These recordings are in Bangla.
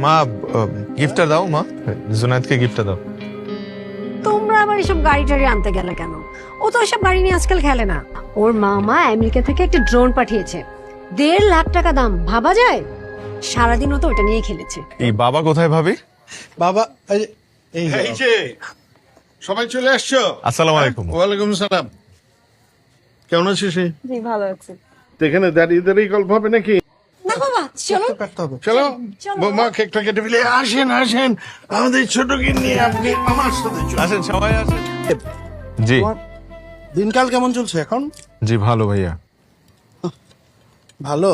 মা গিফটটা দাও, মা জুনায়েদকে গিফটটা দাও। তোমরা আবার এসব গাড়ি টাড়ি আনতে গেলে কেন? ও তো এসব গাড়ি নিয়ে আজকাল খেলে না। ওর মামা আমেরিকা থেকে একটা ড্রোন পাঠিয়েছে, 1.5 লাখ টাকা দাম। ভাবা যায়? সারাদিন ও তো ওটা নিয়ে খেলেছে। এই বাবা কোথায় ভাবি? বাবা এই যে সবাই চলে আসছো। আসসালামু আলাইকুম। ওয়ালাইকুম সালাম। কেমন আছিস? জি ভালো আছি। এখানে দাঁড়িয়ে দাঁড়িয়ে গল্প হবে নাকি? না বাবা, চলো চলো মা, কেকটা কেটে ফেলে আসেন আসেন আমাদের ছোটকে নিয়ে আপনি আমার সাথে চলুন। আসেন, সবাই আসেন। জি দিনকাল কেমন চলছে এখন? জি ভালো ভাইয়া। ভালো।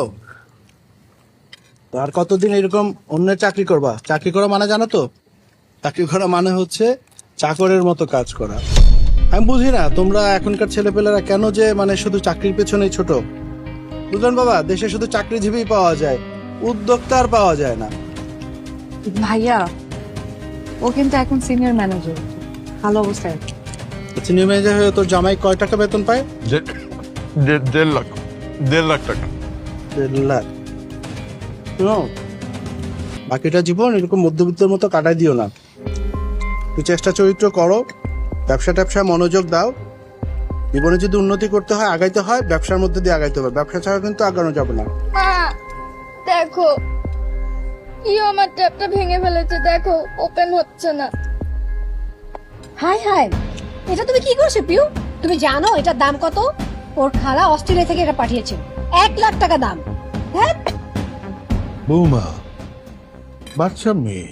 তো আর কতদিন এরকম অন্যের চাকরি করবা? চাকরি করা মানে জানো তো, চাকরি করা মানে হচ্ছে চাকরের মতো কাজ করা। আমি বুঝি না তোমরা এখনকার ছেলেপেলেরা কেন যে মানে শুধু চাকরির পেছনেই ছোট। বুঝলেন বাবা, দেশে শুধু চাকরিজীবী পাওয়া যায়, উদ্যোক্তা আর পাওয়া যায় না। ভাইয়া ও কিন্তু এখন সিনিয়র ম্যানেজার, ভালো অবস্থায়। সিনিয়র ম্যানেজার হয়ে তোর জামাই কয় টাকা বেতন পায়? 1.5 লাখ, 1.5 লাখ টাকা। 1.5 লাখ। শোনো, বাকিটা জীবন এরকম মধ্যবিত্তের মতো কাটাই দিও না। তুই চেষ্টা চরিত্র করো, ব্যবসা ট্যাবসায় মনোযোগ দাও। জীবনে যদি উন্নতি করতে হয়, আগাইতে হয়, ব্যবসার মধ্যে দিয়ে আগাইতে হবে। ব্যবসা ছাড়া কিন্তু আগানো যাবে না। মা দেখো কি আমার ট্যাপটা ভেঙে ফেলেছে, দেখো ওপেন হচ্ছে না। হাই হাই, এটা তুমি কি করছো পিউ? তুমি জানো এটার দাম কত? ওর খালা অস্ট্রেলিয়া থেকে এটা পাঠিয়েছে, 1 লাখ টাকা দাম। হ্যাঁ, বৌমা, বাচ্চা মেয়ে,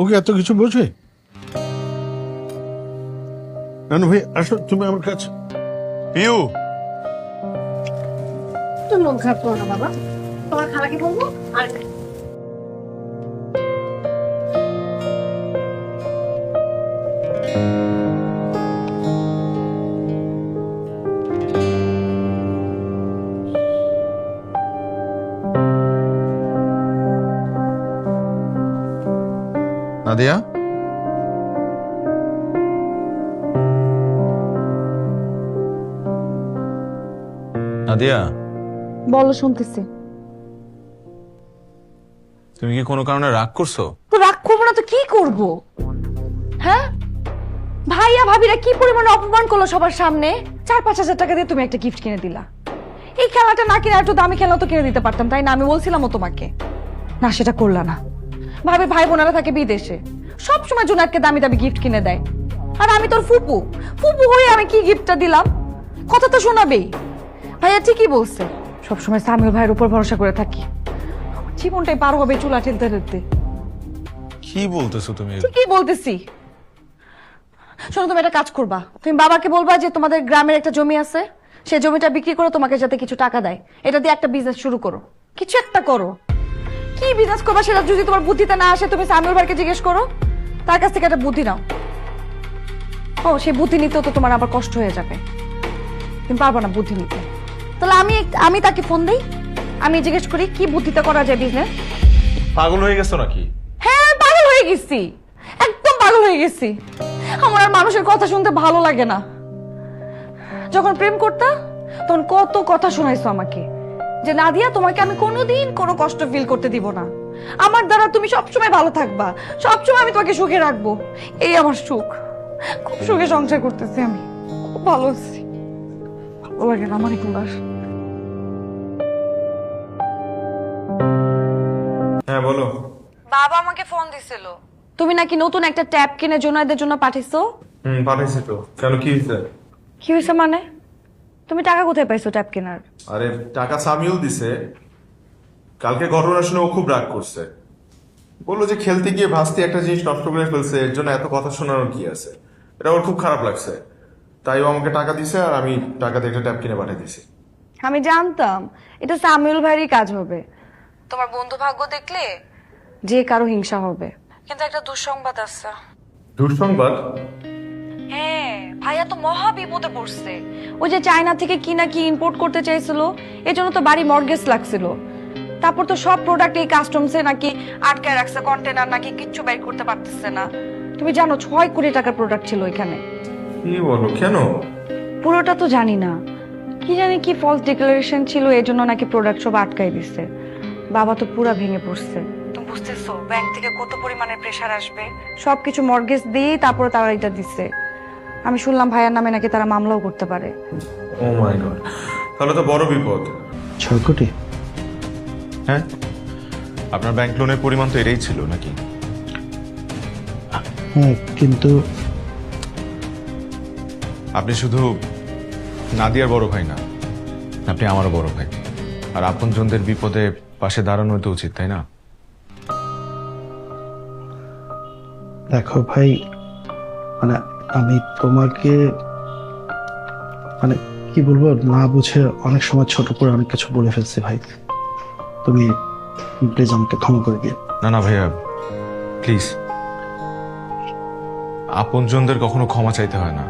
ওকে এত কিছু বোঝে? নানু ভাই আসো তুমি আমার কাছে। পিউ, তুমি মন খারাপ করো না বাবা, তোমার খালাকে বলবো। আর নাদিয়া। নাদিয়া, বলো, শুনতেছি। তুমি কি কোনো কারণে রাগ করছো? তো রাগ করবো না তো কি করব? হ্যাঁ, ভাইয়া ভাবিরা কি পরিমাণে অপমান করলো সবার সামনে। 4-5 হাজার টাকা দিয়ে তুমি একটা গিফট কিনে দিলা। এই খেলাটা না কিনে একটু দামি খেলা তো কিনে দিতে পারতাম, তাই না? আমি বলছিলামও তোমাকে, না সেটা করলা না। ভাবে ভাই বোনেরা থাকে বিদেশে, সব সময় জুনায়েদকে দামি দামি গিফট কিনে দেয়। আর আমি তোর ফুপু, ফুপু হয়ে আমি কি গিফটটা দিলাম? কথা তো শোনাবেই। ভাইয়া ঠিকই বলছে, সবসময় সামিল ভাইয়ের উপর ভরসা করে থাকি। আমার জীবনটাই পার হবে চুলা ঠেলতে ঠেলতে। কি বলতেছো তুমি? ঠিকই বলতেছি। শোনো, তুমি একটা কাজ করবা, তুমি বাবাকে বলবা যে তোমাদের গ্রামের একটা জমি আছে, সেই জমিটা বিক্রি করে তোমাকে যাতে কিছু টাকা দেয়, এটা দিয়ে একটা বিজনেস শুরু করো। কিছু একটা করো। কি বিজনেস করবা সেটা যদি তোমার বুদ্ধিতে না আসে, তুমি সামিউল ভাইকে জিজ্ঞেস করো, তার কাছ থেকে একটা বুদ্ধি নাও। ও, সেই বুদ্ধি নিতেও তো তোমার আবার কষ্ট হয়ে যাবে, তুমি পারবো না বুদ্ধি নিতে। তাহলে আমি তাকে ফোন দেই, আমি জিজ্ঞেস করি কি বুদ্ধিতে করা যায় বিজনেস। পাগল হয়ে গেছো নাকি? হ্যাঁ, পাগল হয়ে গেছি, একদম পাগল হয়ে গেছি। আমার আর মানুষের কথা শুনতে ভালো লাগে না। যখন প্রেম করতা তখন কত কথা শোনাইছো আমাকে, যে নাদিয়া তোমাকে আমি কোনোদিন কোনো কষ্ট ফিল করতে দিব না, আমার দ্বারা তুমি সবসময় ভালো থাকবা, সবসময় আমি তোমাকে সুখে রাখবো। এই আমার সুখ, খুব সুখে সংসার করতেছি আমি, খুব ভালো আছি। ভালো লাগে না আমার এখন আর। হ্যাঁ বলো। বাবা আমাকে ফোন দিছিল, তুমি নাকি নতুন একটা ট্যাব কিনে জুনায়েদের জন্য পাঠিয়েছো। পাঠাইছি তো। কেন, কি হয়েছে? কি হয়েছে মানে? তুমি টাকা কোথায় পাইছো ট্যাব কেনার? আরে টাকা সামিউল দিছে। কালকে ঘটনা শুনে ও খুব রাগ করছে, বললো যে খেলতে গিয়ে ভাস্তি একটা জিনিস নষ্ট করে ফেলছে, এর জন্য এত কথা শোনানোর কি আছে। এটা ওর খুব খারাপ লাগছে, তাই ও আমাকে টাকা দিছে আর আমি টাকা দিয়ে একটা ট্যাব কিনে পাঠিয়ে দিছি। আমি জানতাম এটা সামিউল ভাইয়েরই কাজ হবে। তোমার বন্ধু ভাগ্য দেখলে যে কারো হিংসা হবে, কিন্তু একটা দুঃসংবাদ আছে। দুঃসংবাদ? হ্যাঁ, ভাইয়া তো মহা বিপদে পড়ছে। ওই যে চায়না থেকে কি না কি ইম্পোর্ট করতে চাইছিল, এজন্য তো বাড়ি মর্গেজ লাগছিল। তারপর তো সব প্রোডাক্ট এই কাস্টমসে নাকি আটকায় রাখছে, কন্টেনার নাকি কিচ্ছু বের করতে পারতেছে না। তুমি জানো 6 কোটি টাকার প্রোডাক্ট ছিল এখানে। কি বলো, কেন? পুরোটা তো জানি না, কি জানি কি ফলস ডিক্লারেশন ছিল, এজন্য নাকি প্রোডাক্ট সব আটকাই দিচ্ছে। বাবা তো পুরা ভেঙে পড়ছে, তুমি বুঝতেছো ব্যাংক থেকে কত পরিমাণে প্রেসার আসবে সবকিছু মর্গেজ দিয়েই তারপরে তারা এটা দিচ্ছে। আমি শুনলাম ভাইয়ার নামে নাকি তারা মামলাও করতে পারে। ও মাই গড, তাহলে তো বড় বিপদ। 6 কোটি? হ্যাঁ, আপনার ব্যাংক লোনের পরিমাণ তো এটাই ছিল নাকি? হ্যাঁ, কিন্তু আপনি শুধু নাদিয়ার বড় ভাই না, আপনি আমারও বড় ভাই। আর আপনজনদের বিপদে পাশে দাঁড়ানো তো উচিত, তাই না? দেখো ভাই, মানে আমি তোমাকে মানে কি বলবো, না বুঝে অনেক সময় ছোট করে অনেক কিছু বলে ফেলছি ভাই। তুমি প্লিজ আমাকে ক্ষমা করে দিও। না না ভাইয়া, প্লিজ। আপনজনদের কখনো ক্ষমা চাইতে হয় না।